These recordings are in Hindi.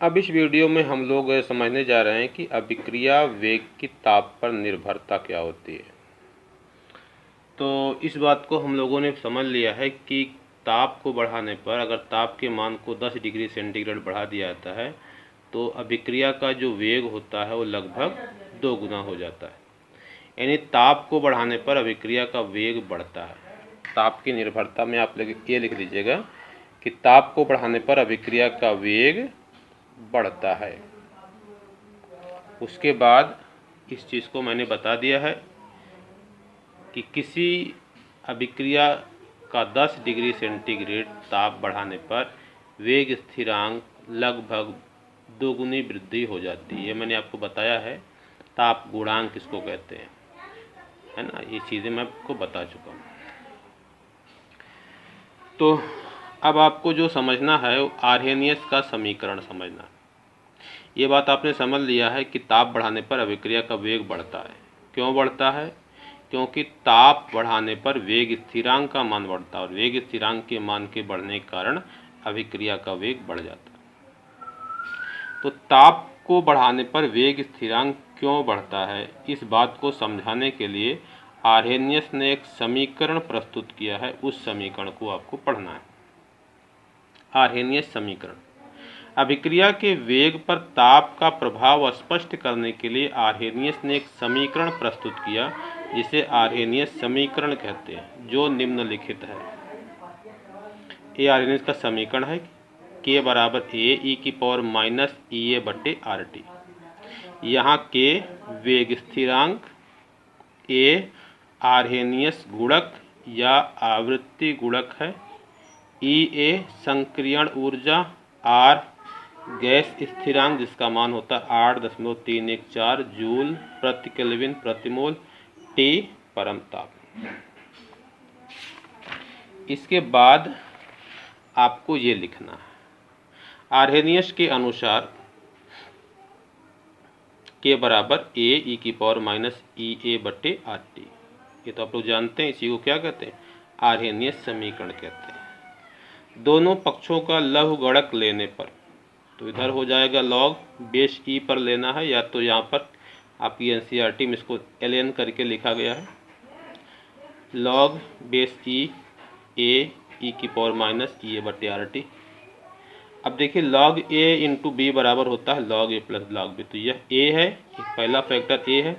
अब इस वीडियो में हम लोग समझने जा रहे हैं कि अभिक्रिया वेग की ताप पर निर्भरता क्या होती है। तो इस बात को हम लोगों ने समझ लिया है कि ताप को बढ़ाने पर अगर ताप के मान को 10 डिग्री सेंटीग्रेड बढ़ा दिया जाता है तो अभिक्रिया का जो वेग होता है वो लगभग 2 गुना हो जाता है। यानी ताप को बढ़ाने पर अभिक्रिया का वेग बढ़ता है। ताप की निर्भरता में आप ये लिख लीजिएगा कि ताप को बढ़ाने पर अभिक्रिया का वेग बढ़ता है। उसके बाद इस चीज़ को मैंने बता दिया है कि किसी अभिक्रिया का 10 डिग्री सेंटीग्रेड ताप बढ़ाने पर वेग स्थिरांक लगभग 2 गुनी वृद्धि हो जाती है। ये मैंने आपको बताया है, ताप गुणांक किसको कहते हैं, है ना। ये चीज़ें मैं आपको बता चुका हूँ। तो अब आपको जो समझना है वो आर्हेनियस का समीकरण समझना है। ये बात आपने समझ लिया है कि ताप बढ़ाने पर अभिक्रिया का वेग बढ़ता है। क्यों बढ़ता है? क्योंकि ताप बढ़ाने पर वेग स्थिरांक का मान बढ़ता है और वेग स्थिरांक के मान के बढ़ने के कारण अभिक्रिया का वेग बढ़ जाता है। तो ताप को बढ़ाने पर वेग स्थिरांक क्यों बढ़ता है, इस बात को समझाने के लिए आर्हेनियस ने एक समीकरण प्रस्तुत किया है। उस समीकरण को आपको पढ़ना है। आर्हेनियस समीकरण। अभिक्रिया के वेग पर ताप का प्रभाव स्पष्ट करने के लिए आर्हेनियस ने एक समीकरण प्रस्तुत किया जिसे आर्हेनियस समीकरण कहते हैं, जो निम्नलिखित है। ये आर्हेनियस का समीकरण है K बराबर A e की पावर माइनस EA बटे RT। यहाँ K वेग स्थिरांक, A आर्हेनियस गुणक या आवृत्ति गुणक है, EA संक्रियण ऊर्जा, R गैस स्थिरांक जिसका मान होता है 8.314 जूल प्रति केल्विन प्रति मोल, T परम ताप। इसके बाद आपको ये लिखना है, आर्हेनियस के अनुसार के बराबर A e की पावर माइनस EA बटे RT। ये तो आप लोग जानते हैं, इसी को क्या कहते हैं, आर्हेनियस समीकरण कहते हैं। दोनों पक्षों का लघुगणक लेने पर, तो इधर हो जाएगा लॉग बेस ई पर लेना है, या तो यहाँ पर आपकी एनसीईआरटी में इसको ln करके लिखा गया है, log base E A e की पावर माइनस EA बटे RT। अब देखिए लॉग A इंटू बी बराबर होता है log A plus log B। तो यह A है, पहला फैक्टर A है,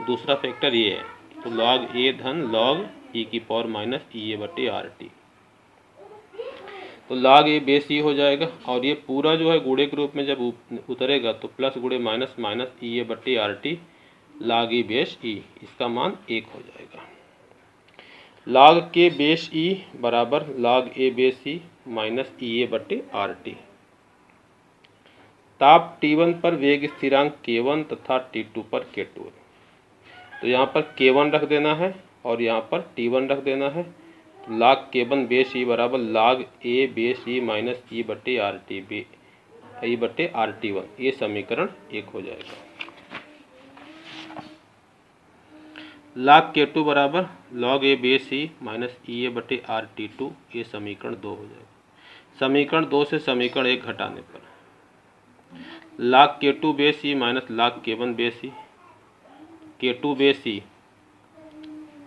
दूसरा फैक्टर A है, तो लॉग A धन लॉग E की पावर माइनस EA बटे RT। तो लॉग A बेस E हो जाएगा और ये पूरा जो है गुणे के रूप में जब उतरेगा तो प्लस गुणे माइनस माइनस EA बटे RT log E base E, इसका मान 1 हो जाएगा। लॉग K बेस E बराबर log A base E minus EA बटे RT। ताप T1 पर वेग स्थिरांक K1 तथा T2 पर K2। तो यहाँ पर K1 रख देना है और यहाँ पर T1 रख देना है। तो log K1 बेस E बराबर log A base E minus E बटे RT E बटे RT1। ये समीकरण 1 हो जाएगा। log K2 बराबर log A base E minus EA बटे RT2। ये समीकरण 2 हो जाएगा। समीकरण 2 से समीकरण 1 घटाने पर log K2 base E minus log K1 base E, K2 base E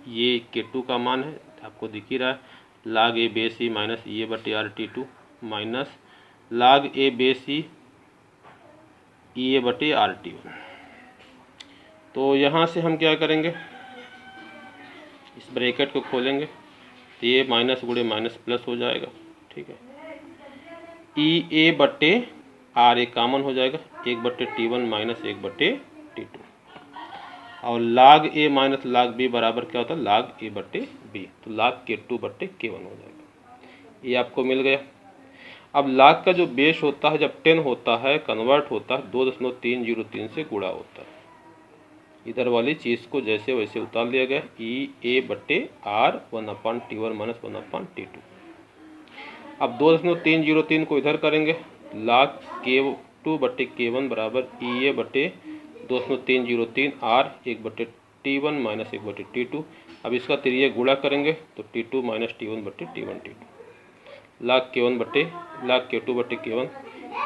ये K2 का मान है, आपको दिख ही रहा है, log A base E minus EA बटे RT2 minus log A base E EA बटे RT1। तो यहाँ से हम क्या करेंगे, इस ब्रैकेट को खोलेंगे तो ये माइनस गुणे माइनस प्लस हो जाएगा, ठीक है। EA बटे R एक कॉमन हो जाएगा, 1 बटे T1 माइनस 1 बटे T2 और log A minus log B बराबर क्या होता है, log A बटे B। तो log K2 बटे K1 हो जाएगा। ये आपको मिल गया। अब log का जो बेस होता है जब 10 होता है कन्वर्ट होता है 2.303 से गुणा होता है। इधर वाली चीज़ को जैसे वैसे उतार लिया गया, EA बटे R 1/T1 माइनस 1/T2। अब 2.303 को इधर करेंगे, log K2 बटे K1 बराबर EA बटे 2.303 R 1 बटे T1 माइनस 1 बटे T2। अब इसका तिरिया गुणा करेंगे तो T2 माइनस T1 बटे T1 log K2 बटे K1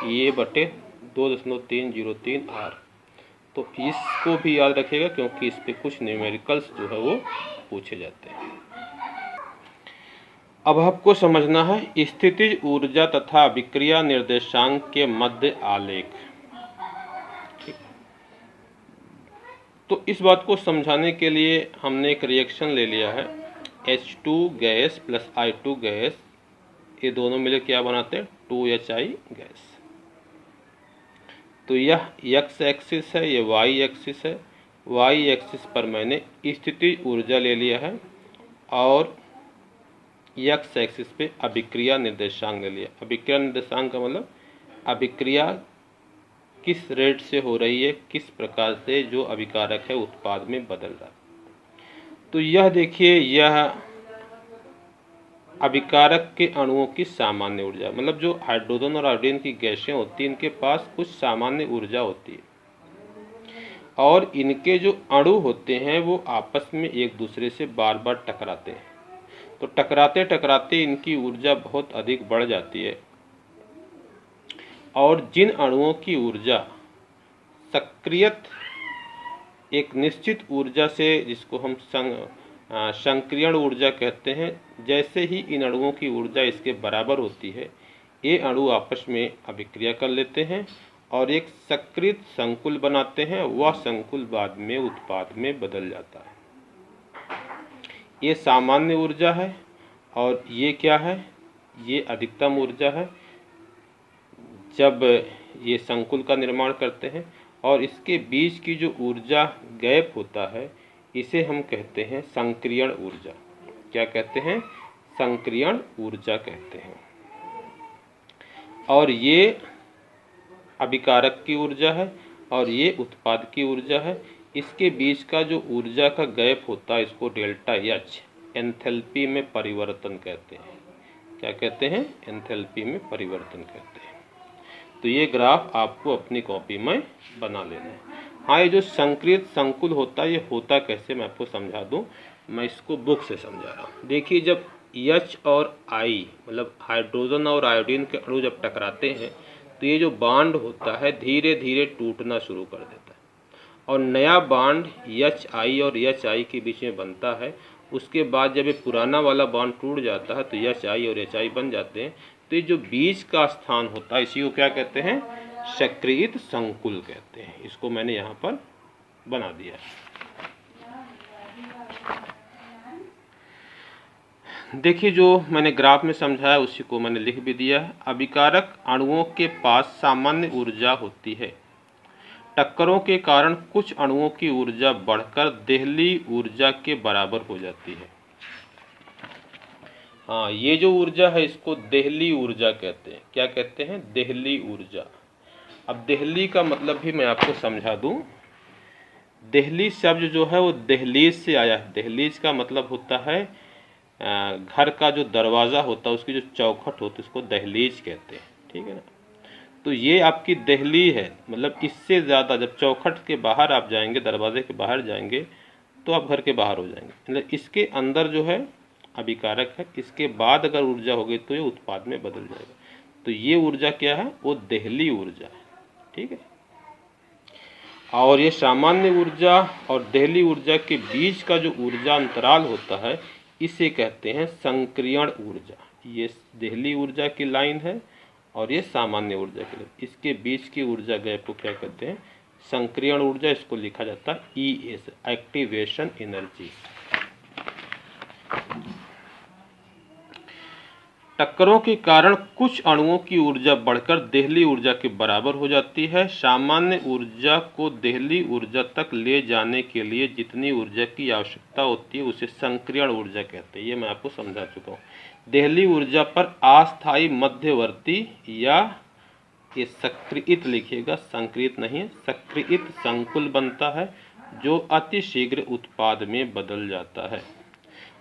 EA बटे 2.303 R। तो इसको भी याद रखिएगा क्योंकि इस पे कुछ न्यूमेरिकल्स जो है वो पूछे जाते हैं। अब आपको समझना है स्थितिज ऊर्जा तथा अभिक्रिया निर्देशांक के मध्य आलेख। तो इस बात को समझाने के लिए हमने एक रिएक्शन ले लिया है, H2 gas plus I2 gas, ये दोनों मिले क्या बनाते हैं 2HI गैस। तो यह x एक्सिस है, ये y एक्सिस है। y एक्सिस पर मैंने स्थितिज ऊर्जा ले लिया है और x एक्सिस पे अभिक्रिया निर्देशांक ले लिया। अभिक्रिया निर्देशांक का मतलब अभिक्रिया किस रेट से हो रही है, किस प्रकार से जो अभिकारक है उत्पाद में बदल रहा है। तो यह देखिए, यह अभिकारक के अणुओं की सामान्य ऊर्जा, मतलब जो हाइड्रोजन और आयोडीन की गैसें होती हैं इनके पास कुछ सामान्य ऊर्जा होती है और इनके जो अणु होते हैं वो आपस में एक दूसरे से बार बार टकराते हैं। तो टकराते टकराते इनकी ऊर्जा बहुत अधिक बढ़ जाती है और जिन अणुओं की ऊर्जा सक्रियत एक निश्चित ऊर्जा से, जिसको हम संक्रियण ऊर्जा कहते हैं, जैसे ही इन अणुओं की ऊर्जा इसके बराबर होती है ये अणु आपस में अभिक्रिया कर लेते हैं और एक सक्रिय संकुल बनाते हैं। वह संकुल बाद में उत्पाद में बदल जाता है। ये सामान्य ऊर्जा है और ये क्या है, ये अधिकतम ऊर्जा है जब ये संकुल का निर्माण करते हैं। और इसके बीच की जो ऊर्जा गैप होता है इसे हम कहते हैं संक्रियण ऊर्जा। क्या कहते हैं, संक्रियण ऊर्जा कहते हैं। और ये अभिकारक की ऊर्जा है और ये उत्पाद की ऊर्जा है। इसके बीच का जो ऊर्जा का गैप होता है इसको डेल्टा एच एंथैल्पी में परिवर्तन कहते हैं। क्या कहते हैं, एंथैल्पी में परिवर्तन कहते हैं। तो ये ग्राफ आपको अपनी कॉपी में बना लेना है। हाँ, ये जो संक्रियत संकुल होता है ये होता कैसे मैं आपको समझा दूं। मैं इसको बुक से समझा रहा हूँ। देखिए, जब H और I मतलब हाइड्रोजन और आयोडीन के अणु जब टकराते हैं तो ये जो बांड होता है धीरे धीरे टूटना शुरू कर देता है और नया बांड HI और HI के बीच में बनता है। उसके बाद जब ये पुराना वाला बांड टूट जाता है तो HI और HI बन जाते हैं। तो ये जो बीच का स्थान होता है इसी को क्या कहते हैं, सक्रियत संकुल कहते हैं। इसको मैंने यहाँ पर बना दिया है। देखिए, जो मैंने ग्राफ में समझाया उसी को मैंने लिख भी दिया है। अभिकारक अणुओं के पास सामान्य ऊर्जा होती है। टक्करों के कारण कुछ अणुओं की ऊर्जा बढ़कर देहली ऊर्जा के बराबर हो जाती है। हाँ, ये जो ऊर्जा है इसको देहली ऊर्जा कहते हैं। क्या कहते हैं, देहली ऊर्जा। अब देहली का मतलब भी मैं आपको समझा दूं। देहली शब्द जो है वो दहलीज से आया है। दहलीज का मतलब होता है घर का जो दरवाज़ा होता है उसकी जो चौखट होती है उसको दहलीज कहते हैं। ठीक है ना। तो ये आपकी देहली है, मतलब इससे ज़्यादा जब चौखट के बाहर आप जाएंगे, दरवाजे के बाहर जाएंगे तो आप घर के बाहर हो जाएंगे। मतलब इसके अंदर जो है अभिकारक है, इसके बाद अगर ऊर्जा हो गई तो ये उत्पाद में बदल जाएगा। तो ये ऊर्जा क्या है, वो देहली ऊर्जा है। ठीक है। और ये सामान्य ऊर्जा और देहली ऊर्जा के बीच का जो ऊर्जा अंतराल होता है इसे कहते हैं संक्रियण ऊर्जा। ये देहली ऊर्जा की लाइन है और ये सामान्य ऊर्जा की लाइन। इसके बीच की ऊर्जा गैप को क्या कहते हैं, संक्रियण ऊर्जा। इसको लिखा जाता है ES, एक्टिवेशन एनर्जी। टक्करों के कारण कुछ अणुओं की ऊर्जा बढ़कर देहली ऊर्जा के बराबर हो जाती है। सामान्य ऊर्जा को देहली ऊर्जा तक ले जाने के लिए जितनी ऊर्जा की आवश्यकता होती है उसे संक्रियण ऊर्जा कहते हैं। ये मैं आपको समझा चुका हूँ। देहली ऊर्जा पर अस्थायी मध्यवर्ती या ये सक्रियत लिखिएगा, संक्रियत नहीं है, सक्रियत संकुल बनता है जो अति शीघ्र उत्पाद में बदल जाता है।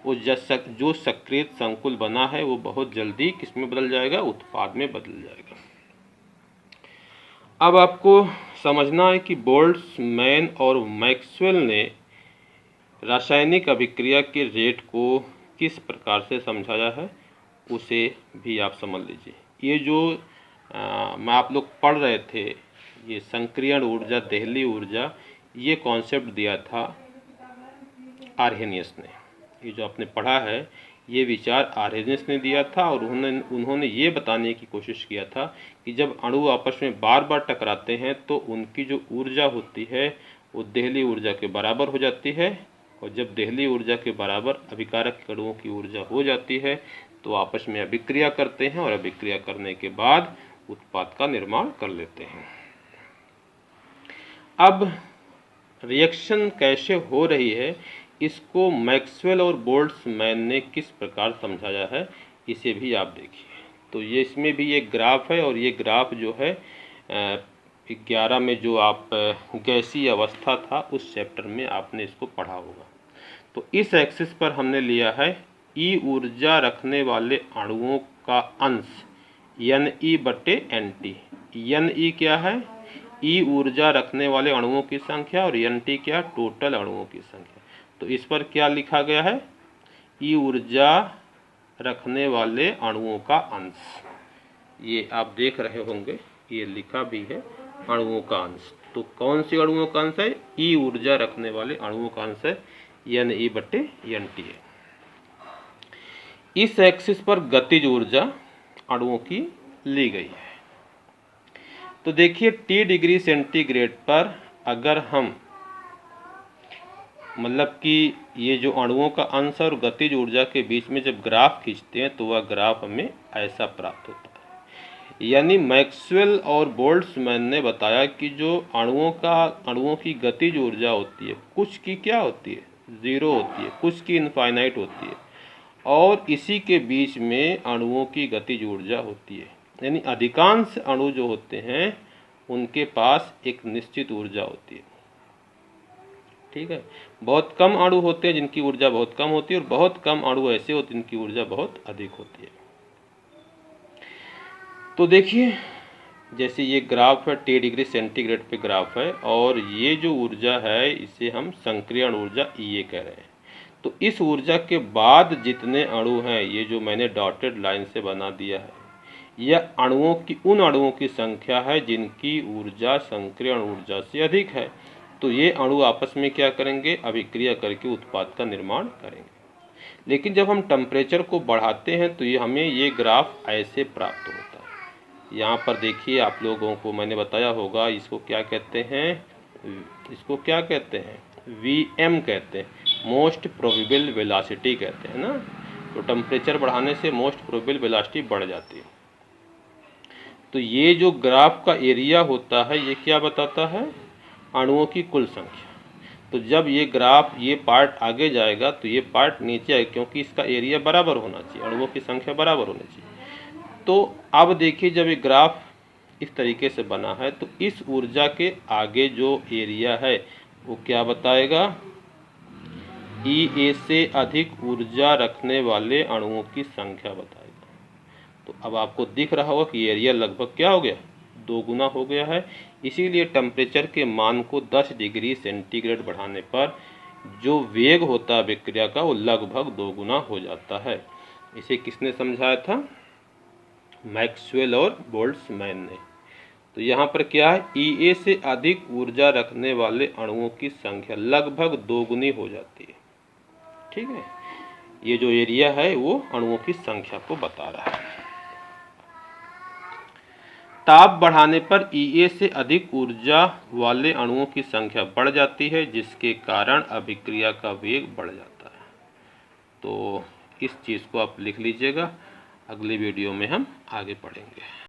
वो जो सक्रिय संकुल बना है वो बहुत जल्दी किस में बदल जाएगा, उत्पाद में बदल जाएगा। अब आपको समझना है कि बोल्ट्जमैन और मैक्सवेल ने रासायनिक अभिक्रिया के रेट को किस प्रकार से समझाया है, उसे भी आप समझ लीजिए। ये जो मैं आप लोग पढ़ रहे थे ये संक्रियण ऊर्जा, देहली ऊर्जा, ये कॉन्सेप्ट दिया था आर्हेनियस ने। ये जो आपने पढ़ा है ये विचार आर्हेनियस ने दिया था और उन्होंने ये बताने की कोशिश किया था कि जब अणु आपस में बार बार टकराते हैं तो उनकी जो ऊर्जा होती है वो देहली ऊर्जा के बराबर हो जाती है, और जब देहली ऊर्जा के बराबर अभिकारक अणुओं की ऊर्जा हो जाती है तो आपस में अभिक्रिया करते हैं और अभिक्रिया करने के बाद उत्पाद का निर्माण कर लेते हैं। अब रिएक्शन कैसे हो रही है इसको मैक्सवेल और बोल्ट्जमैन ने किस प्रकार समझाया है इसे भी आप देखिए। तो ये इसमें भी एक ग्राफ है और ये ग्राफ जो है 11 में जो आप गैसीय अवस्था था उस चैप्टर में आपने इसको पढ़ा होगा। तो इस एक्सिस पर हमने लिया है ई ऊर्जा रखने वाले अणुओं का अंश Ne/Nt। Ne क्या है? ई ऊर्जा रखने वाले अणुओं की संख्या और Nt क्या? टोटल अणुओं की संख्या। तो इस पर क्या लिखा गया है? ई ऊर्जा रखने वाले अणुओं का अंश। ये आप देख रहे होंगे ये लिखा भी है अणुओं का अंश। तो कौन सी अणुओं का अंश है? ई ऊर्जा रखने वाले अणुओं का अंश है Ne/Nt है। इस एक्सिस पर गतिज ऊर्जा अणुओं की ली गई है। तो देखिए T डिग्री सेंटीग्रेड पर अगर हम मतलब कि ये जो अणुओं का अंश और गतिज ऊर्जा के बीच में जब ग्राफ खींचते हैं तो वह ग्राफ हमें ऐसा प्राप्त होता है। यानी मैक्सवेल और बोल्ट्जमैन ने बताया कि जो अणुओं की गतिज ऊर्जा होती है कुछ की क्या होती है? ज़ीरो होती है, कुछ की इनफाइनाइट होती है, और इसी के बीच में अणुओं की गतिज ऊर्जा होती है। यानी अधिकांश अणु जो होते हैं उनके पास एक निश्चित ऊर्जा होती है। ठीक है, बहुत कम अणु होते हैं जिनकी ऊर्जा बहुत कम होती है और बहुत कम अणु ऐसे होते हैं जिनकी ऊर्जा बहुत अधिक होती है। तो देखिए जैसे ये ग्राफ है T डिग्री सेंटीग्रेड पे ग्राफ है और ये जो ऊर्जा है इसे हम संक्रियण ऊर्जा Ea कह रहे हैं। तो इस ऊर्जा के बाद जितने अणु हैं ये जो मैंने डॉटेड लाइन से बना दिया है यह उन अणुओं की संख्या है जिनकी ऊर्जा संक्रियण ऊर्जा से अधिक है। तो ये अणु आपस में क्या करेंगे? अभिक्रिया करके उत्पाद का निर्माण करेंगे। लेकिन जब हम टेम्परेचर को बढ़ाते हैं तो हमें ये ग्राफ ऐसे प्राप्त होता है। यहाँ पर देखिए आप लोगों को मैंने बताया होगा इसको क्या कहते हैं? Vm कहते हैं, मोस्ट प्रोबेबल वेलोसिटी कहते हैं ना। तो टेम्परेचर बढ़ाने से मोस्ट प्रोबेबल वेलोसिटी बढ़ जाती है। तो ये जो ग्राफ का एरिया होता है ये क्या बताता है? अणुओं की कुल संख्या। तो जब ये ग्राफ ये पार्ट आगे जाएगा तो ये पार्ट नीचे आएगा क्योंकि इसका एरिया बराबर होना चाहिए, अणुओं की संख्या बराबर होनी चाहिए। तो अब देखिए जब ये ग्राफ इस तरीके से बना है तो इस ऊर्जा के आगे जो एरिया है वो क्या बताएगा? Ea से अधिक ऊर्जा रखने वाले अणुओं की संख्या बताएगा। तो अब आपको दिख रहा होगा कि एरिया लगभग क्या हो गया? 2 गुना हो गया है। इसीलिए टेम्परेचर के मान को 10 डिग्री सेंटीग्रेड बढ़ाने पर जो वेग होता है अभिक्रिया का वो लगभग 2 गुना हो जाता है। इसे किसने समझाया था? मैक्सवेल और बोल्ट्जमैन ने। तो यहाँ पर क्या है? Ea से अधिक ऊर्जा रखने वाले अणुओं की संख्या लगभग 2 गुनी हो जाती है। ठीक है, ये जो एरिया है वो अणुओं की संख्या को बता रहा है। ताप बढ़ाने पर Ea से अधिक ऊर्जा वाले अणुओं की संख्या बढ़ जाती है जिसके कारण अभिक्रिया का वेग बढ़ जाता है। तो इस चीज़ को आप लिख लीजिएगा, अगली वीडियो में हम आगे पढ़ेंगे।